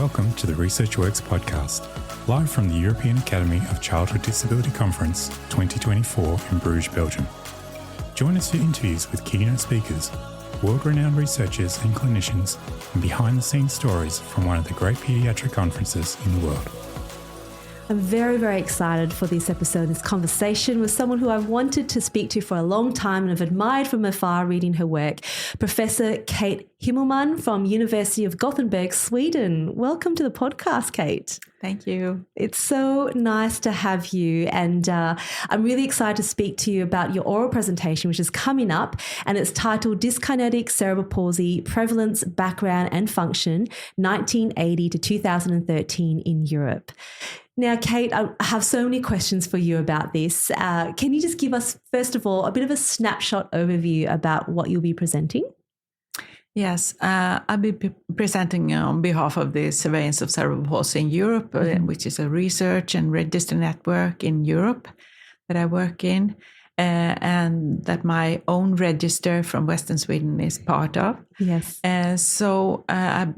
Welcome to the Research Works podcast, live from the European Academy of Childhood Disability Conference 2024 in Bruges, Belgium. Join us for interviews with keynote speakers, world-renowned researchers and clinicians, and behind-the-scenes stories from one of the great paediatric conferences in the world. I'm very, very excited for this episode, this conversation with someone who I've wanted to speak to for a long time and have admired from afar reading her work, Professor Kate Himmelmann from University of Gothenburg, Sweden. Welcome to the podcast, Kate. Thank you. It's so nice to have you, and I'm really excited to speak to you about your oral presentation, which is coming up, and it's titled Dyskinetic Cerebral Palsy, Prevalence, Background and Function, 1980 to 2013 in Europe. Now, Kate, I have so many questions for you about this. Can you just give us, first of all, a bit of a snapshot overview about what you'll be presenting? Yes, I'll be presenting on behalf of the Surveillance of Cerebral Palsy in Europe, which is a research and register network in Europe that I work in, and that my own register from Western Sweden is part of. Yes. So I've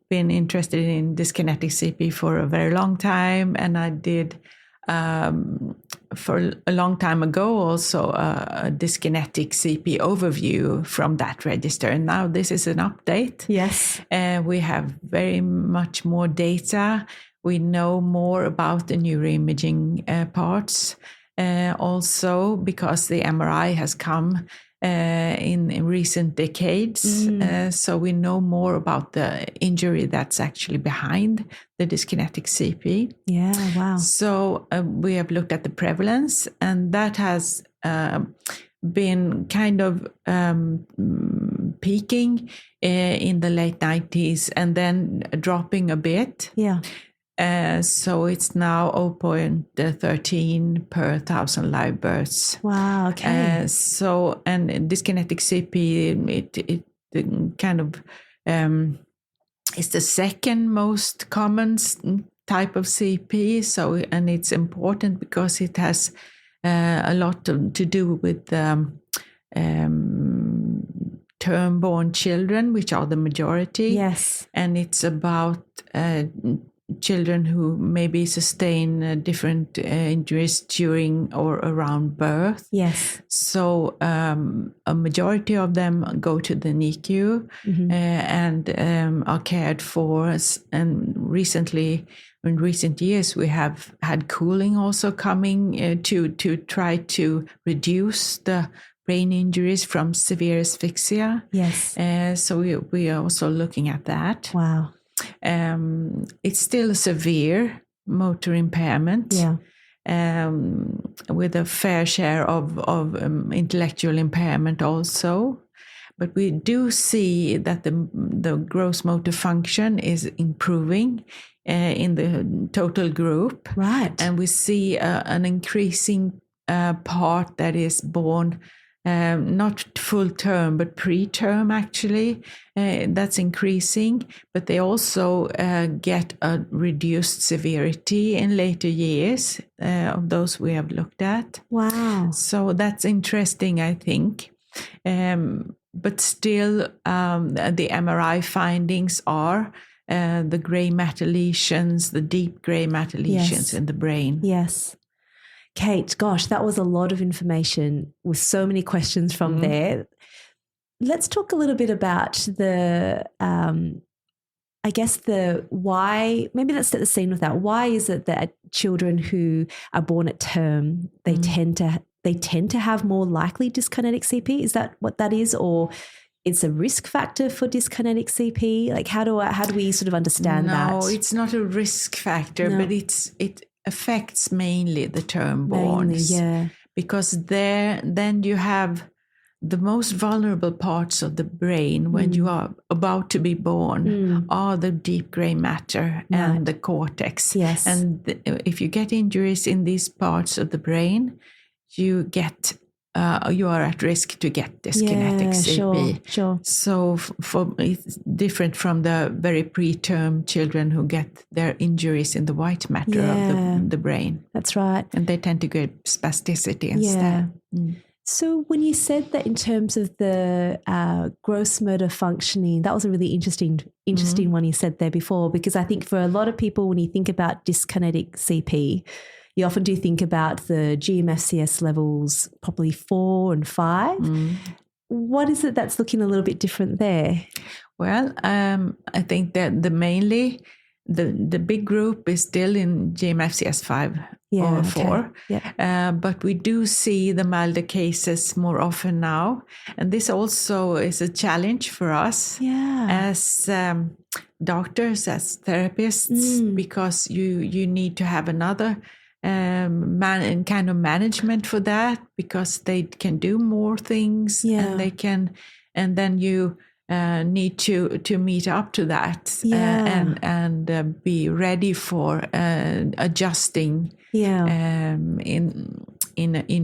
been interested in dyskinetic CP for a very long time, and I did for a long time ago also a dyskinetic CP overview from that register, and now this is an update. Yes. We have very much more data. We know more about the neuroimaging parts, also because the MRI has come in recent decades. So we know more about the injury that's actually behind the dyskinetic CP. Yeah, wow. So we have looked at the prevalence, and that has been kind of peaking in the late 90s and then dropping a bit. Yeah. So it's now 0.13 per 1,000 live births. Wow, okay. And dyskinetic CP, it kind of is the second most common type of CP. So, and it's important because it has a lot to do with term-born children, which are the majority. Yes. And it's about children who maybe sustain different injuries during or around birth. Yes. So a majority of them go to the NICU and are cared for. And recently, in recent years, we have had cooling also coming to try to reduce the brain injuries from severe asphyxia. Yes. So we are also looking at that. Wow. It's still a severe motor impairment, with a fair share of intellectual impairment also. But we do see that the gross motor function is improving in the total group. Right. And we see an increasing part that is born not full term, but preterm actually. That's increasing, but they also get a reduced severity in later years of those we have looked at. Wow. So that's interesting, I think. But still, the MRI findings are the grey matter lesions, the deep grey matter lesions in the brain. Yes. Kate, gosh, that was a lot of information with so many questions from there. Let's talk a little bit about the why, maybe let's set the scene with that. Why is it that children who are born at term, they tend to have more likely dyskinetic CP? Is that what that is? Or it's a risk factor for dyskinetic CP? Like how do we sort of understand that? No, it's not a risk factor, but it affects mainly the term-borns, because then you have the most vulnerable parts of the brain when you are about to be born are the deep grey matter and the cortex. Yes. And if you get injuries in these parts of the brain, you are at risk to get dyskinetic CP. Sure. So it's different from the very preterm children who get their injuries in the white matter of the brain. That's right. And they tend to get spasticity instead. So when you said that in terms of the gross motor functioning, that was a really interesting one you said there before, because I think for a lot of people, when you think about dyskinetic CP, you often do think about the GMFCS levels, probably 4 and 5. What is it that's looking a little bit different there? Well, I think that the big group is still in GMFCS 5 or 4. Yeah. But we do see the milder cases more often now. And this also is a challenge for us as doctors, as therapists, because you need to have another kind of management for that, because they can do more things and then you need to meet up to that and be ready for adjusting in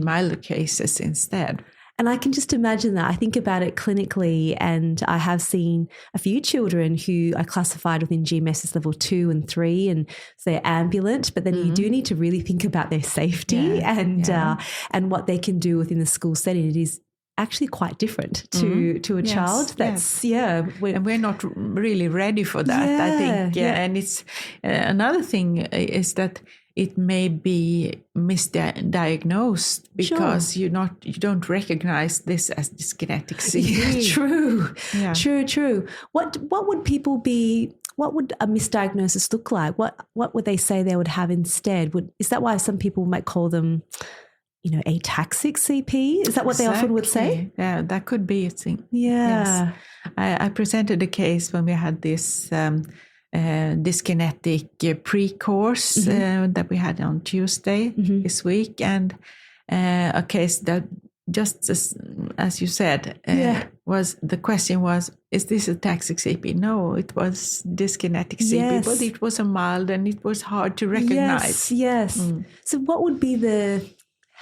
milder cases instead. And I can just imagine that. I think about it clinically, and I have seen a few children who are classified within GMS level 2 and 3, and they're ambulant, but then you do need to really think about their safety and what they can do within the school setting. It is actually quite different to a child. That's and we're not really ready for that. I think, and it's another thing is that it may be misdiagnosed because you don't recognize this as dyskinetic CP. True. What would a misdiagnosis look like? What would they say they would have instead? Is that why some people might call them, ataxic CP? Is that what they often would say? Yeah, that could be a thing. Yeah. Yes. I presented a case when we had this dyskinetic pre-course that we had on Tuesday this week, and a case that just as you said was the question was, is this a ataxic CP? No, it was dyskinetic CP, but it was a mild and it was hard to recognize. Yes. So what would be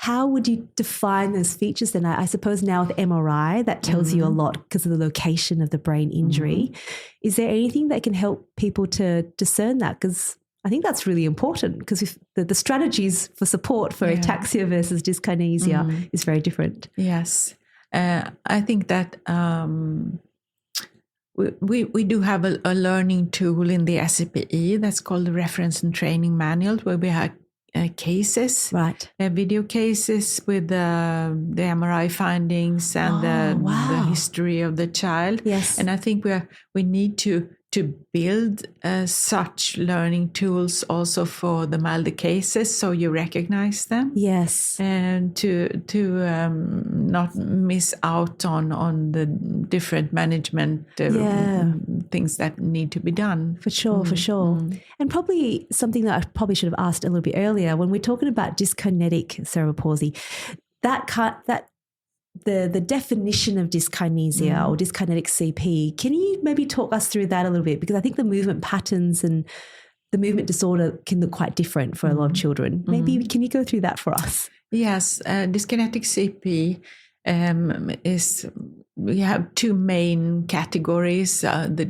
how would you define those features then? I suppose now with MRI, that tells you a lot because of the location of the brain injury. Is there anything that can help people to discern that? Because I think that's really important, because the strategies for support for ataxia versus dyskinesia is very different. Yes. I think that we do have a learning tool in the SCPE that's called the Reference and Training Manual, where we have cases, video cases with the MRI findings and the history of the child. Yes. And I think we need to build such learning tools also for the milder cases, so you recognize them. Yes. And to not miss out on the different management things that need to be done. For sure. And probably something that I probably should have asked a little bit earlier, when we're talking about dyskinetic cerebral palsy, the definition of dyskinesia or dyskinetic CP, can you maybe talk us through that a little bit? Because I think the movement patterns and the movement disorder can look quite different for a lot of children. Maybe can you go through that for us? Yes, dyskinetic CP we have two main categories. The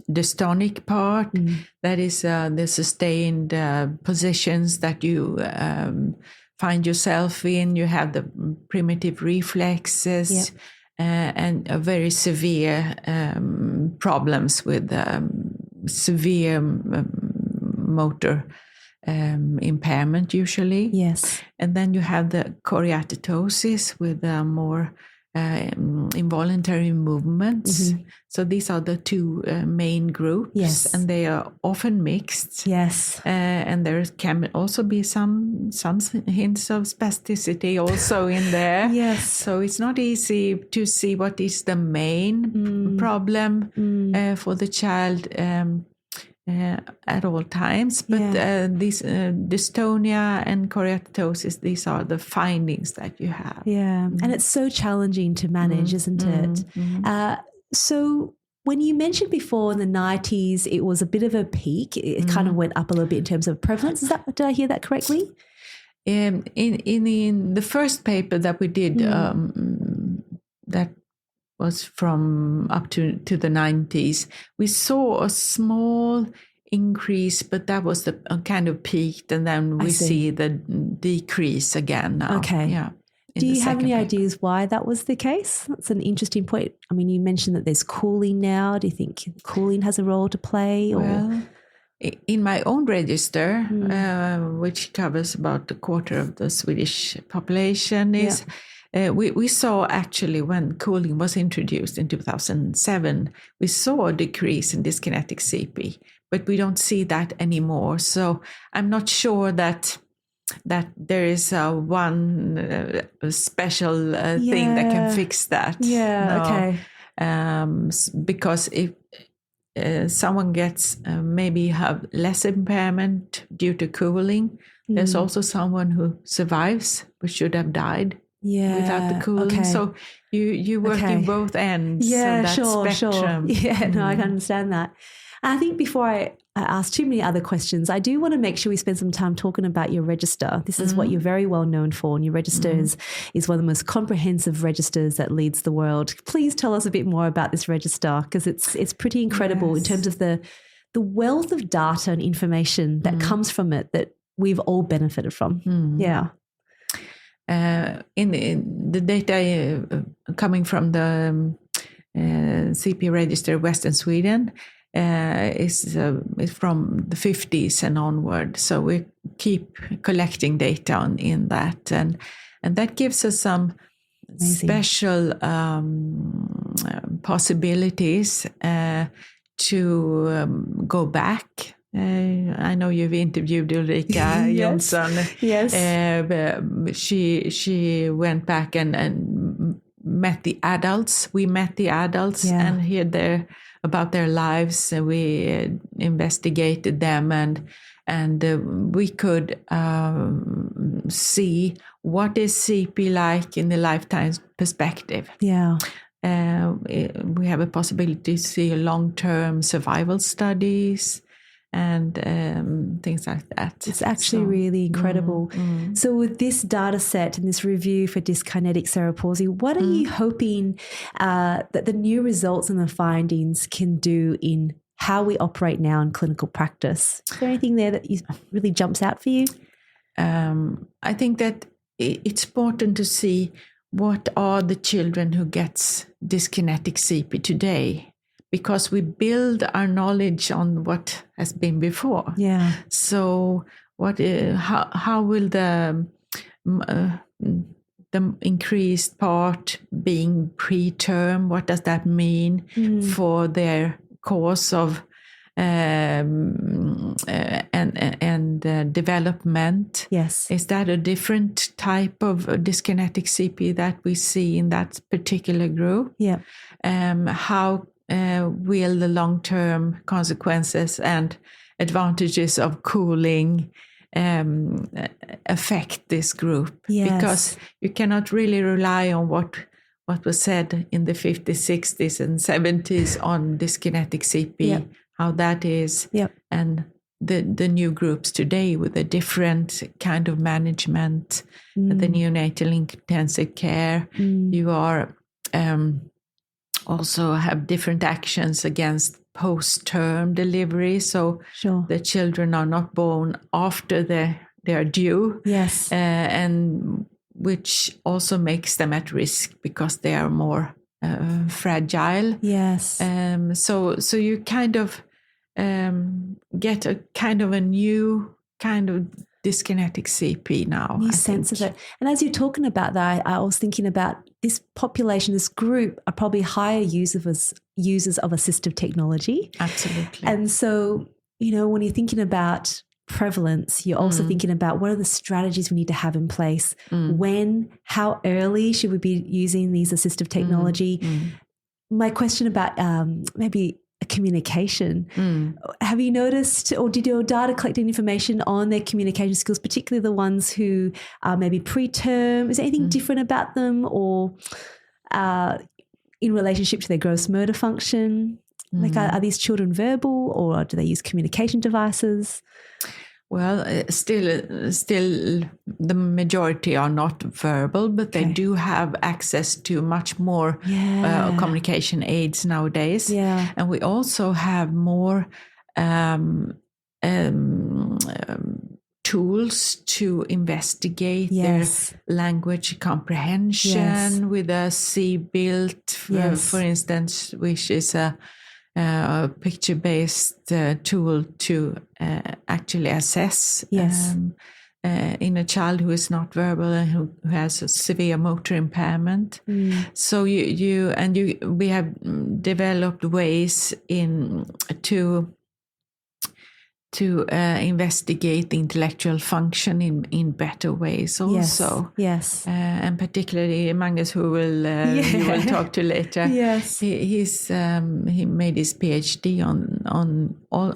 dystonic part, that is the sustained positions that you find yourself in. You have the primitive reflexes and a very severe problems with severe motor impairment usually. Yes. And then you have the choreatitosis with more involuntary movements. So these are the two main groups. Yes. And they are often mixed. Yes. And there can also be some hints of spasticity also in there. Yes. So it's not easy to see what is the main problem for the child at all times, but these dystonia and choreatitosis, these are the findings that you have. And it's so challenging to manage, isn't it? So when you mentioned before in the 90s it was a bit of a peak, it kind of went up a little bit in terms of prevalence. Did I hear that correctly? In the first paper that we did, that was from up to the 90s, we saw a small increase, but that was the kind of peaked, and then we see the decrease again now. Okay. Yeah. Do you have any ideas why that was the case? That's an interesting point. I mean, you mentioned that there's cooling now. Do you think cooling has a role to play? Well, in my own register, which covers about a quarter of the Swedish population, we saw actually when cooling was introduced in 2007, we saw a decrease in dyskinetic CP, but we don't see that anymore. So I'm not sure that there is one special thing that can fix that. Okay. Because if someone gets maybe have less impairment due to cooling, there's also someone who survives but should have died without the cooling. Okay. So you work in both ends of that spectrum. Sure. Yeah, no, I can understand that. And I think before I ask too many other questions, I do want to make sure we spend some time talking about your register. This is what you're very well known for, and your register is one of the most comprehensive registers that leads the world. Please tell us a bit more about this register, because it's pretty incredible in terms of the wealth of data and information that comes from it that we've all benefited from. Yeah. In the data coming from the CP register Western Sweden is from the 50s and onward. So we keep collecting data in that, and that gives us some special possibilities to go back. I know you've interviewed Ulrika Jonsson. Yes. She went back and met the adults. We met the adults and heard about their lives. We investigated them, and we could see what is CP like in the lifetime perspective. Yeah. We have a possibility to see long-term survival studies and things like that. It's actually really incredible. So with this data set and this review for dyskinetic cerebral palsy, what are you hoping that the new results and the findings can do in how we operate now in clinical practice? Is there anything there that really jumps out for you? I think that it's important to see what are the children who gets dyskinetic CP today, because we build our knowledge on what has been before. Yeah. So how will the increased part being preterm, what does that mean for their course of and development? Yes. Is that a different type of dyskinetic CP that we see in that particular group? Yeah. How will the long-term consequences and advantages of cooling affect this group? Yes. Because you cannot really rely on what was said in the 50s, 60s and 70s on dyskinetic CP, how that is, and the new groups today with a different kind of management, the neonatal intensive care. You are also have different actions against post-term delivery. So the children are not born after they are due. Yes. And which also makes them at risk because they are more fragile. Yes. So you kind of get a kind of a new kind of dyskinetic CP now. New sense of it. And as you're talking about that, I was thinking about this population, this group are probably higher users of assistive technology. Absolutely. And so, when you're thinking about prevalence, you're also thinking about what are the strategies we need to have in place. How early should we be using these assistive technology? My question about maybe communication. Have you noticed, or did your data collect any information on their communication skills, particularly the ones who are maybe preterm? Is there anything different about them, or in relationship to their gross motor function? Like, are these children verbal, or do they use communication devices? Well, still, the majority are not verbal, but they do have access to much more communication aids nowadays. Yeah. And we tools to investigate Yes. their language comprehension Yes. with a C-built, Yes. for instance, which is a picture-based tool to actually assess Yes. in a child who is not verbal and who has a severe motor impairment. So we have developed ways to investigate the intellectual function in better ways also. Yes. And particularly Magnus, who you will talk to later. Yes. He made his PhD on all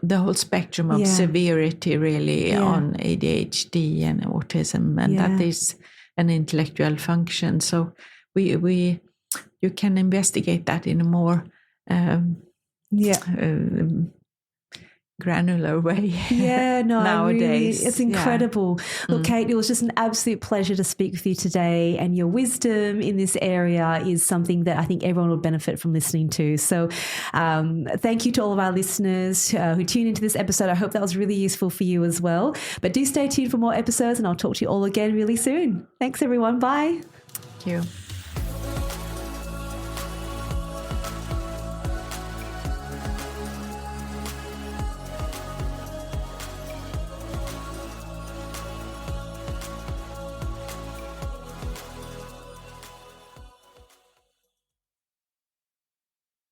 the whole spectrum of severity, really, on ADHD and autism, and that is an intellectual function. So you can investigate that in a more granular way. Nowadays. It's incredible. Look, Kate, it was just an absolute pleasure to speak with you today, and your wisdom in this area is something that I think everyone will benefit from listening to. So thank you to all of our listeners who tune into this episode. I hope that was really useful for you as well. But do stay tuned for more episodes, and I'll talk to you all again really soon. Thanks, everyone. Bye. Thank you.